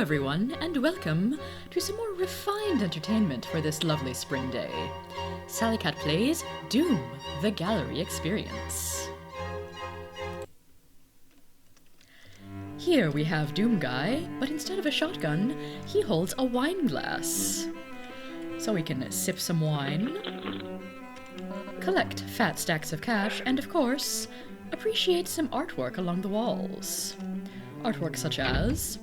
everyone, and welcome to some more refined entertainment for this lovely spring day. Salliekat plays Doom, the Gallery Experience. Here we have Doom Guy, but instead of a shotgun, he holds a wine glass. So we can sip some wine, collect fat stacks of cash, and of course, appreciate some artwork along the walls. Artwork such as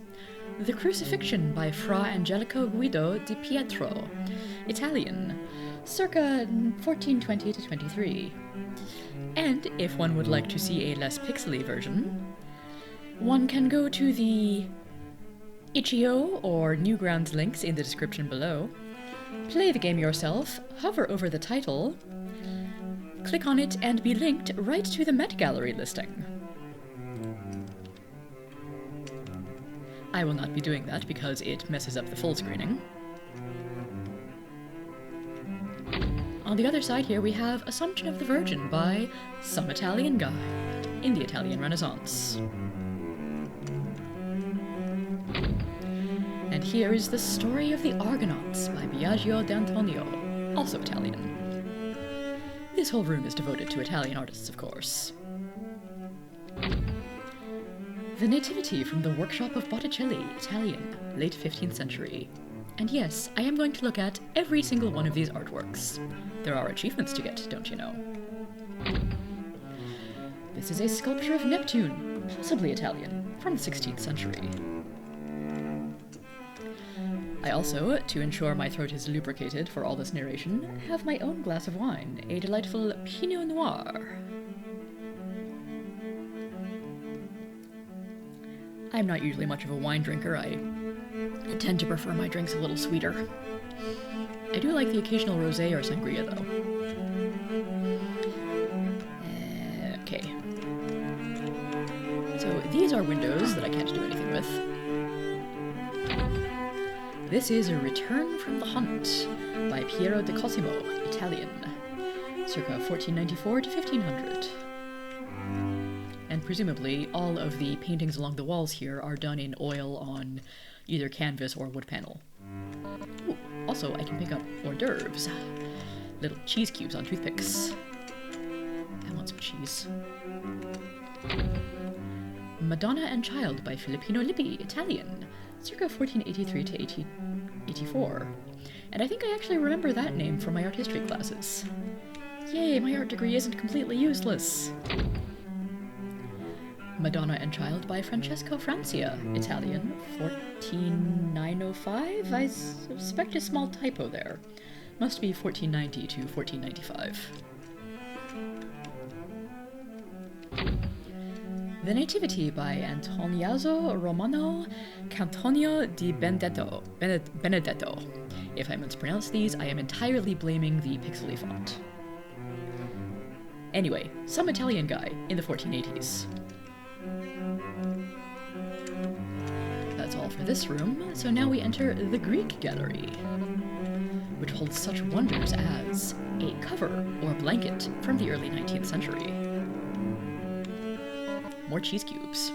The Crucifixion by Fra Angelico Guido di Pietro, Italian, circa 1420 to 23. And if one would like to see a less pixely version, one can go to the itch.io or Newgrounds links in the description below, play the game yourself, hover over the title, click on it, and be linked right to the Met Gallery listing. I will not be doing that because it messes up the full screening. On the other side here we have Assumption of the Virgin by some Italian guy in the Italian Renaissance. And here is The Story of the Argonauts by Biagio d'Antonio, also Italian. This whole room is devoted to Italian artists, of course. The Nativity from the Workshop of Botticelli, Italian, late 15th century. And yes, I am going to look at every single one of these artworks. There are achievements to get, don't you know? This is a sculpture of Neptune, possibly Italian, from the 16th century. I also, to ensure my throat is lubricated for all this narration, have my own glass of wine, a delightful Pinot Noir. I'm not usually much of a wine drinker. I tend to prefer my drinks a little sweeter. I do like the occasional rosé or sangria, though. Okay. So these are windows that I can't do anything with. This is A Return from the Hunt by Piero di Cosimo, Italian, circa 1494 to 1500. And presumably, all of the paintings along the walls here are done in oil on either canvas or wood panel. Ooh, also, I can pick up hors d'oeuvres. Little cheese cubes on toothpicks. I want some cheese. Madonna and Child by Filippino Lippi, Italian, circa 1483 to 1884. And I think I actually remember that name from my art history classes. Yay, my art degree isn't completely useless! Madonna and Child by Francesco Francia, Italian, 14905? I suspect a small typo there. Must be 1490 to 1495. The Nativity by Antoniazzo Romano Cantonio di Benedetto. If I mispronounce these, I am entirely blaming the pixely font. Anyway, some Italian guy in the 1480s. That's all for this room, so now we enter the Greek Gallery, which holds such wonders as a cover or blanket from the early 19th century. More cheese cubes.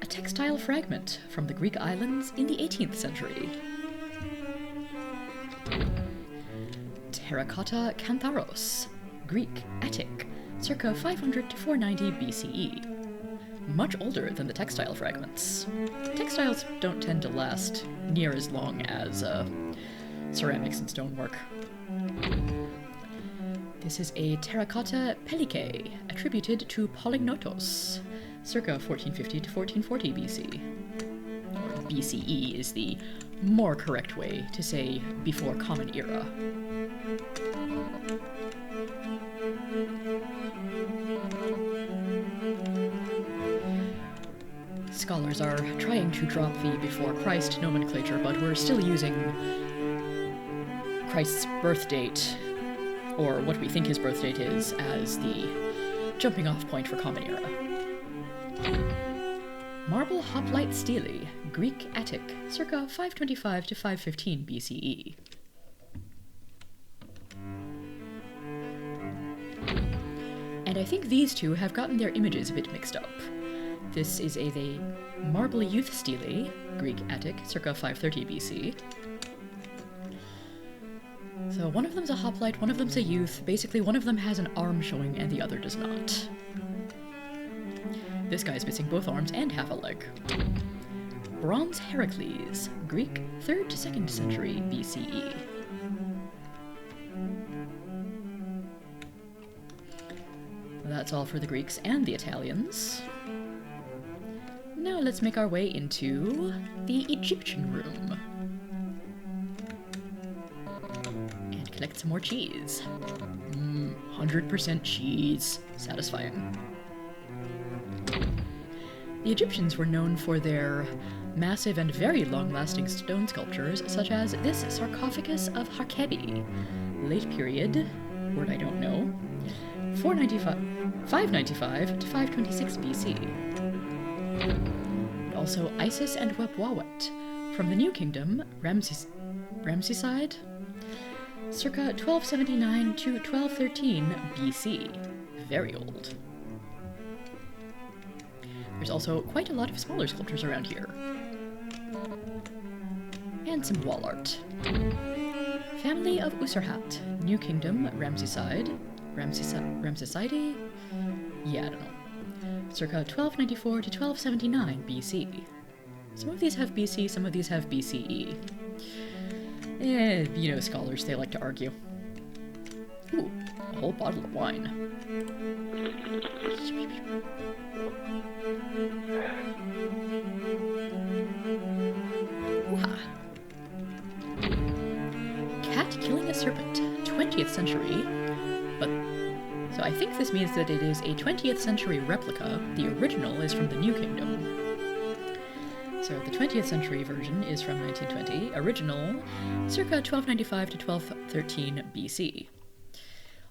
A textile fragment from the Greek islands in the 18th century. Terracotta Cantharos, Greek, Attic, circa 500 to 490 BCE. Much older than the textile fragments. Textiles don't tend to last near as long as ceramics and stonework. This is a terracotta pelike, attributed to Polygnotos, circa 1450 to 1440 BC. Or BCE is the more correct way to say before Common Era. Scholars are trying to drop the before Christ nomenclature, but we're still using Christ's birth date, or what we think his birth date is, as the jumping off point for Common Era. Marble Hoplite Stele, Greek Attic, circa 525 to 515 BCE. And I think these two have gotten their images a bit mixed up. This is a marble youth stele, Greek Attic, circa 530 BC. So one of them's a hoplite, one of them's a youth. Basically, one of them has an arm showing and the other does not. This guy's missing both arms and half a leg. Bronze Heracles, Greek, 3rd to 2nd century BCE. That's all for the Greeks and the Italians. Now let's make our way into the Egyptian room. And collect some more cheese. 100% cheese. Satisfying. The Egyptians were known for their massive and very long-lasting stone sculptures, such as this sarcophagus of Hakebi, late period, word I don't know, 595 to 526 BC. And also Isis and Webwawet, from the New Kingdom, Ramesside, circa 1279 to 1213 BC. Very old. There's also quite a lot of smaller sculptures around here. And some wall art. Family of Userhat, New Kingdom, Ramesside? Yeah, I don't know. Circa 1294 to 1279 BC. Some of these have BC, some of these have BCE. You know, scholars, they like to argue. Ooh, a whole bottle of wine. Ooh-ha. Cat killing a serpent, 20th century. But, so I think this means that it is a 20th century replica. The original is from the New Kingdom. So the 20th century version is from 1920, original circa 1295 to 1213 BC.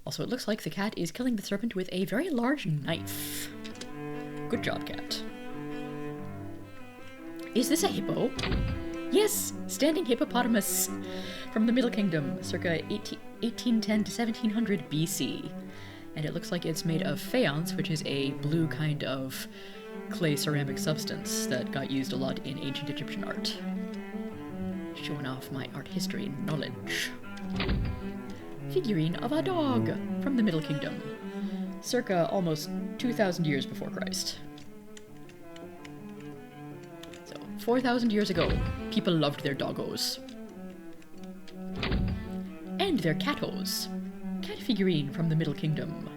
Also, it looks like the cat is killing the serpent with a very large knife. Good job, cat. Is this a hippo? Yes! Standing hippopotamus! From the Middle Kingdom, circa 1810 to 1700 BC. And it looks like it's made of faience, which is a blue kind of clay ceramic substance that got used a lot in ancient Egyptian art. Showing off my art history knowledge. Figurine of a dog from the Middle Kingdom, circa almost 2,000 years before Christ. So, 4,000 years ago, people loved their doggos. And their catos. Cat figurine from the Middle Kingdom,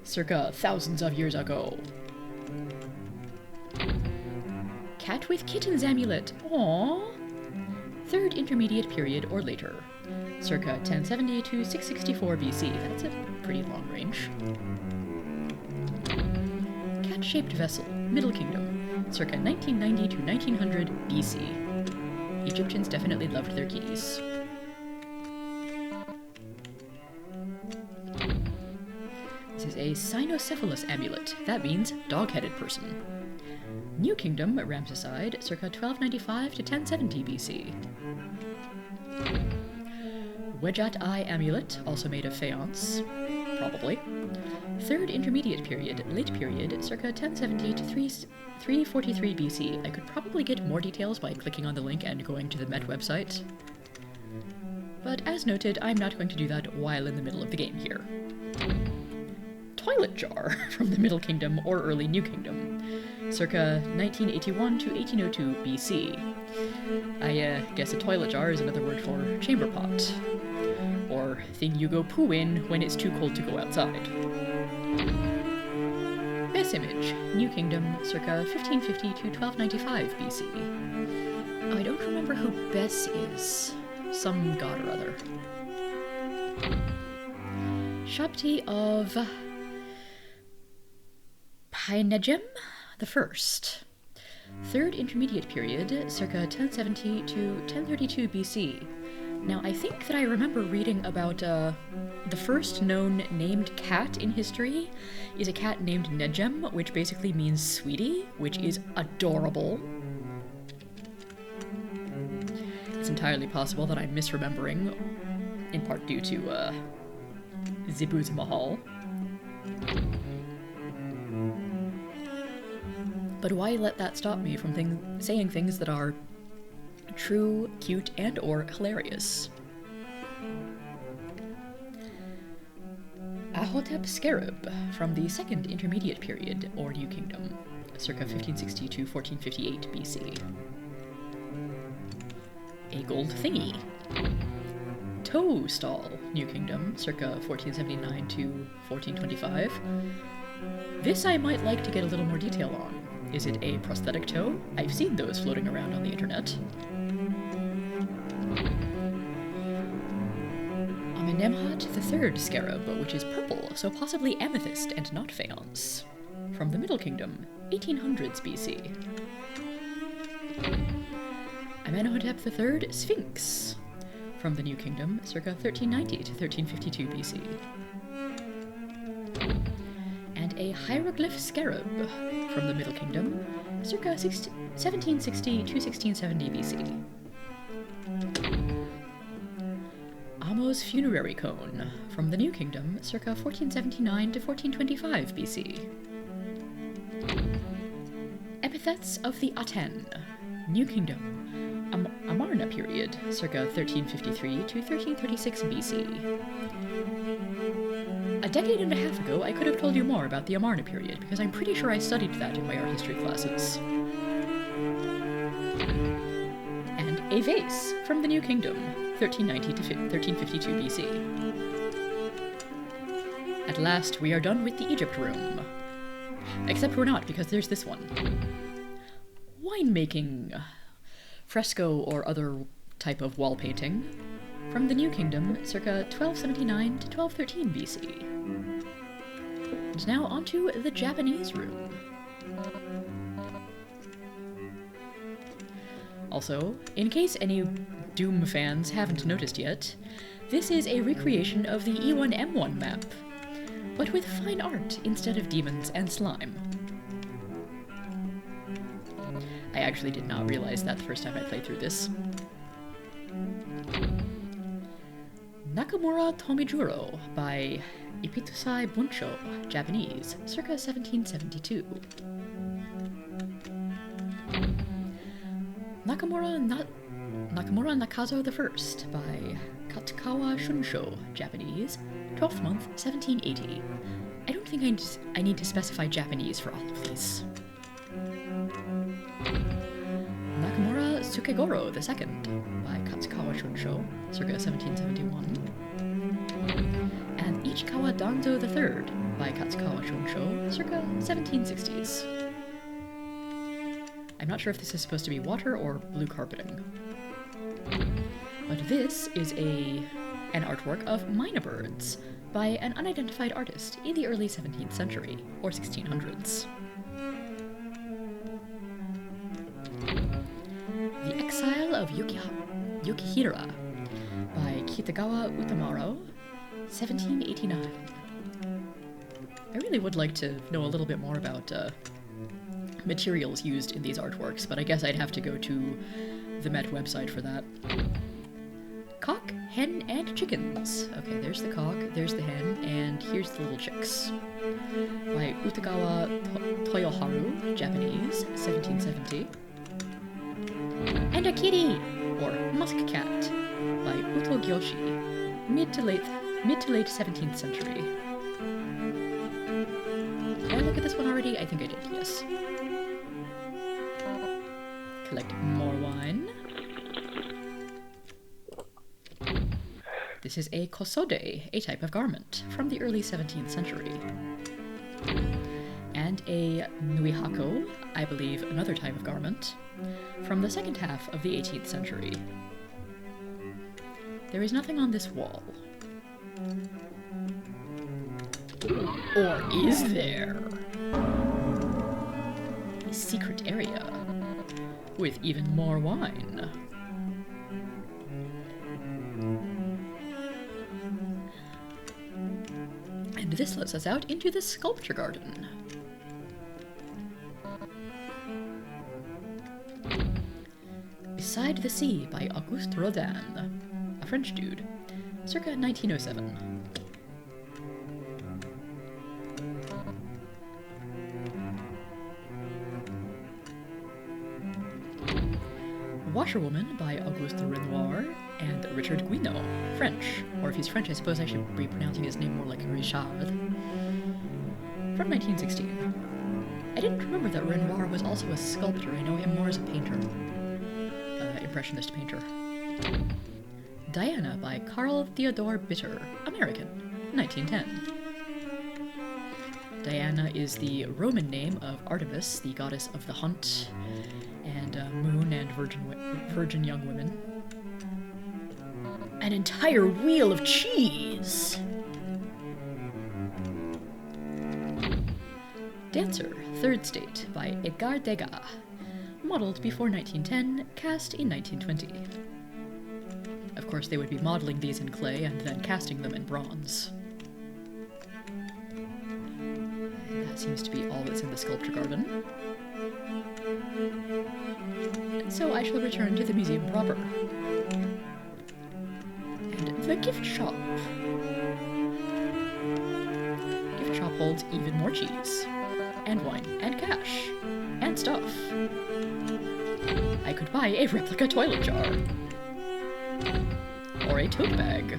circa thousands of years ago. Cat with kittens amulet. Aww. 3rd intermediate period or later. Circa 1070 to 664 BC. That's a pretty long range. Cat-shaped vessel, Middle Kingdom. Circa 1990 to 1900 BC. Egyptians definitely loved their keys. This is a cynocephalus amulet. That means dog-headed person. New Kingdom, Ramesside, circa 1295 to 1070 BC. Wedjat Eye amulet, also made of faience, probably. 3rd intermediate period, late period, circa 1070 to 343 BC. I could probably get more details by clicking on the link and going to the Met website. But as noted, I'm not going to do that while in the middle of the game here. Toilet jar from the Middle Kingdom or early New Kingdom, circa 1981 to 1802 BC. I guess a toilet jar is another word for chamber pot, or thing you go poo in when it's too cold to go outside. Bess image, New Kingdom, circa 1550 to 1295 BC. I don't remember who Bess is. Some god or other. Shabti of Painegem the First. 3rd intermediate period, circa 1070 to 1032 BC. Now, I think that I remember reading about the first known named cat in history is a cat named Nejem, which basically means sweetie, which is adorable. It's entirely possible that I'm misremembering, in part due to Zibuz Mahal. But why let that stop me from saying things that are true, cute, and or hilarious? Ahotep Scarab, from the Second Intermediate Period, or New Kingdom, circa 1560 to 1458 BC. A gold thingy. Toe stall, New Kingdom, circa 1479 to 1425. This I might like to get a little more detail on. Is it a prosthetic toe? I've seen those floating around on the internet. Amenemhat III Scarab, which is purple, so possibly amethyst and not faience. From the Middle Kingdom, 1800s BC. Amenhotep III Sphinx. From the New Kingdom, circa 1390 to 1352 BC. And a hieroglyph scarab from the Middle Kingdom, circa 1760 to 1670 BC. Amo's funerary cone from the New Kingdom, circa 1479 to 1425 BC. Epithets of the Aten, New Kingdom, Amarna period, circa 1353 to 1336 BC. A decade and a half ago, I could have told you more about the Amarna period, because I'm pretty sure I studied that in my art history classes. And a vase from the New Kingdom, 1390 to 1352 BC. At last, we are done with the Egypt room. Except we're not, because there's this one. Winemaking. Fresco or other type of wall painting. From the New Kingdom, circa 1279 to 1213 BC. And now onto the Japanese room. Also, in case any Doom fans haven't noticed yet, this is a recreation of the E1M1 map, but with fine art instead of demons and slime. I actually did not realize that the first time I played through this. Nakamura Tomijuro by Ipitusai Buncho, Japanese, circa 1772. Nakamura Nakazo I by Katsukawa Shunsho, Japanese, 12th month, 1780. I don't think I need to specify Japanese for all of these. Nakamura Tsukegoro II by Katsukawa Shunsho, circa 1771. And Ichikawa Danzo III by Katsukawa Shunsho, circa 1760s. I'm not sure if this is supposed to be water or blue carpeting. But this is an artwork of mynah birds by an unidentified artist in the early 17th century, or 1600s. The Exile of Yukihira by Kitagawa Utamaro, 1789. I really would like to know a little bit more about materials used in these artworks, but I guess I'd have to go to the Met website for that. Cock, hen, and chickens. Okay, there's the cock, there's the hen, and here's the little chicks. By Utagawa Toyoharu, Japanese, 1770. And a kitty, or musk cat, by Uto Gyoshi, mid to late 17th century. Did I look at this one already? I think I did, yes. Collect more wine. This is a kosode, a type of garment, from the early 17th century. And a nuihako, I believe another type of garment, from the second half of the 18th century. There is nothing on this wall. Or is there? A secret area, with even more wine. And this lets us out into the sculpture garden. Beside the Sea by Auguste Rodin, a French dude, circa 1907. Washerwoman by Auguste Renoir, and Richard Guino, French. Or if he's French, I suppose I should be pronouncing his name more like Richard. From 1916. I didn't remember that Renoir was also a sculptor. I know him more as a painter. Impressionist painter. Diana by Carl Theodor Bitter, American, 1910. Diana is the Roman name of Artemis, the goddess of the hunt, and moon and virgin young women. An entire wheel of cheese! Dancer, Third State by Edgar Degas, modeled before 1910, cast in 1920. Of course, they would be modeling these in clay and then casting them in bronze. And that seems to be all that's in the sculpture garden. And so I shall return to the museum proper. And the gift shop. Gift shop holds even more cheese, and wine, and cash, and stuff. I could buy a replica toilet jar. Or a tote bag,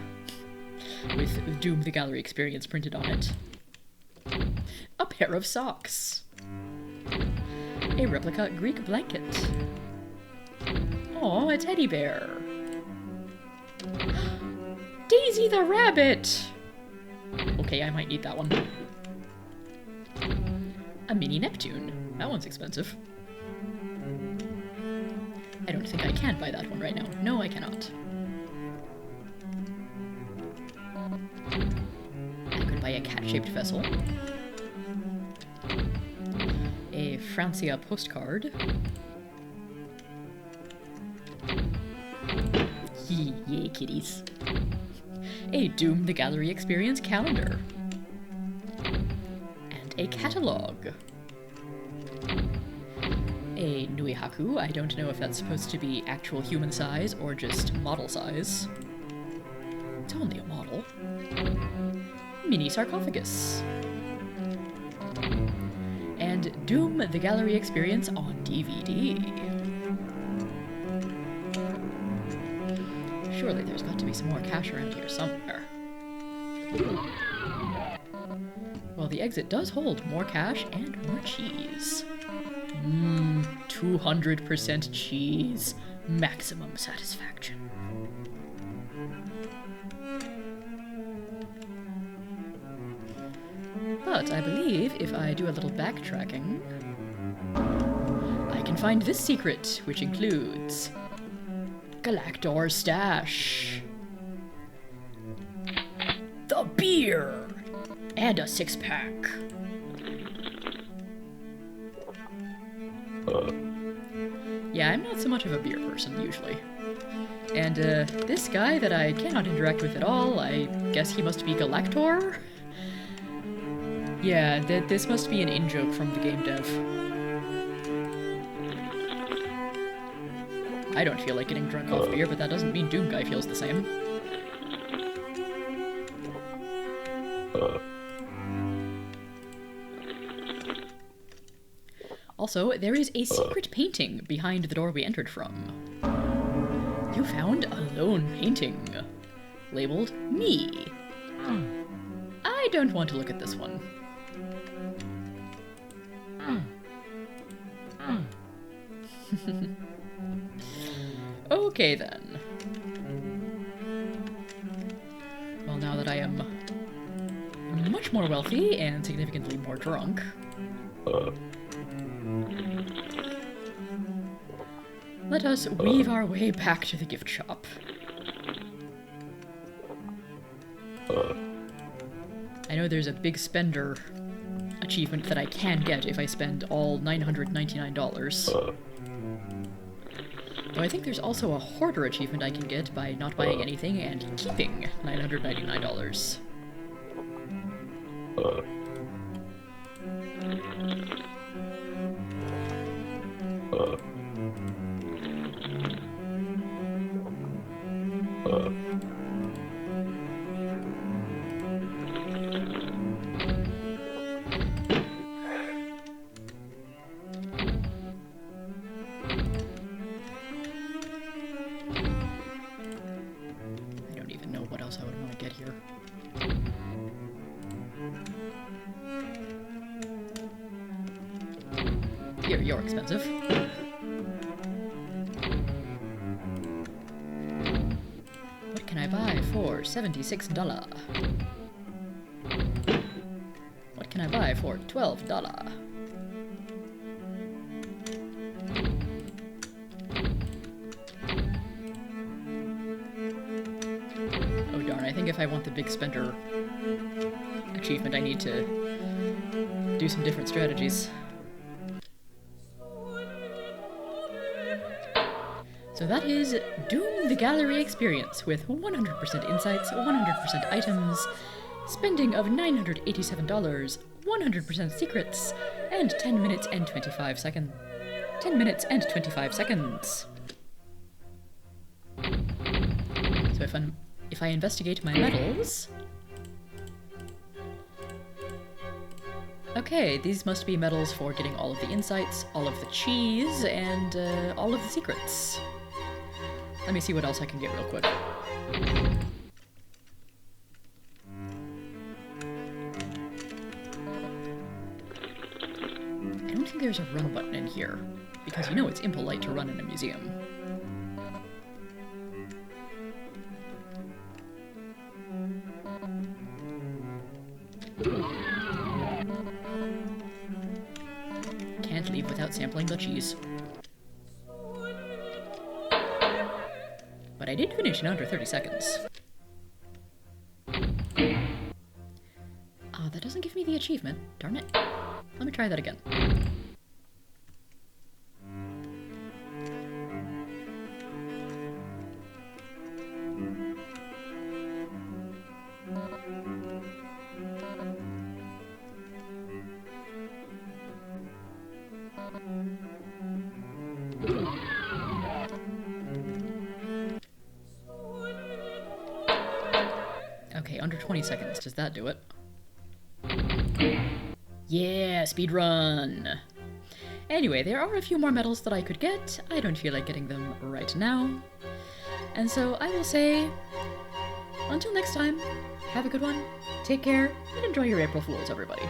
with Doom the Gallery Experience printed on it. A pair of socks. A replica Greek blanket. Oh, a teddy bear. Daisy the rabbit! Okay, I might need that one. A mini Neptune. That one's expensive. I don't think I can buy that one right now. No, I cannot. I could buy a cat-shaped vessel. A Francia postcard. Yay, kitties. A Doom the Gallery Experience calendar. And a catalog. A Nui Haku. I don't know if that's supposed to be actual human size or just model size. It's only a model. Mini sarcophagus. And Doom the Gallery Experience on DVD. Surely there's got to be some more cash around here somewhere. Well, the exit does hold more cash and more cheese. 200% cheese. Maximum satisfaction. But I believe if I do a little backtracking, I can find this secret, which includes Galactor's stash, the beer, and a six-pack. Yeah, I'm not so much of a beer person, usually. And, this guy that I cannot interact with at all, I guess he must be Galactor? Yeah, this must be an in-joke from the game dev. I don't feel like getting drunk off beer, but that doesn't mean Doom Guy feels the same. Also, there is a secret painting behind the door we entered from. You found a lone painting, labeled Me. I don't want to look at this one. Okay then. Well, now that I am much more wealthy and significantly more drunk, let us weave our way back to the gift shop. I know there's a big spender achievement that I can get if I spend all $999. Though I think there's also a hoarder achievement I can get by not buying anything and keeping $999. else I would want to get here. You're expensive. What can I buy for $76? What can I buy for $12? Oh darn, I think if I want the big spender achievement, I need to do some different strategies. So that is Doom the Gallery experience with 100% insights, 100% items, spending of $987, 100% secrets, and 10 minutes and 25 seconds. 10 minutes and 25 seconds. So if I investigate my medals... Okay, these must be medals for getting all of the insights, all of the cheese, and all of the secrets. Let me see what else I can get real quick. I don't think there's a run button in here, because you know it's impolite to run in a museum. Can't leave without sampling the cheese. But I did finish in under 30 seconds. Ah, that doesn't give me the achievement. Darn it. Let me try that again. Okay, under 20 seconds. Does that do it? Yeah, speedrun! Anyway, there are a few more medals that I could get. I don't feel like getting them right now. And so I will say, until next time, have a good one, take care, and enjoy your April Fools, everybody.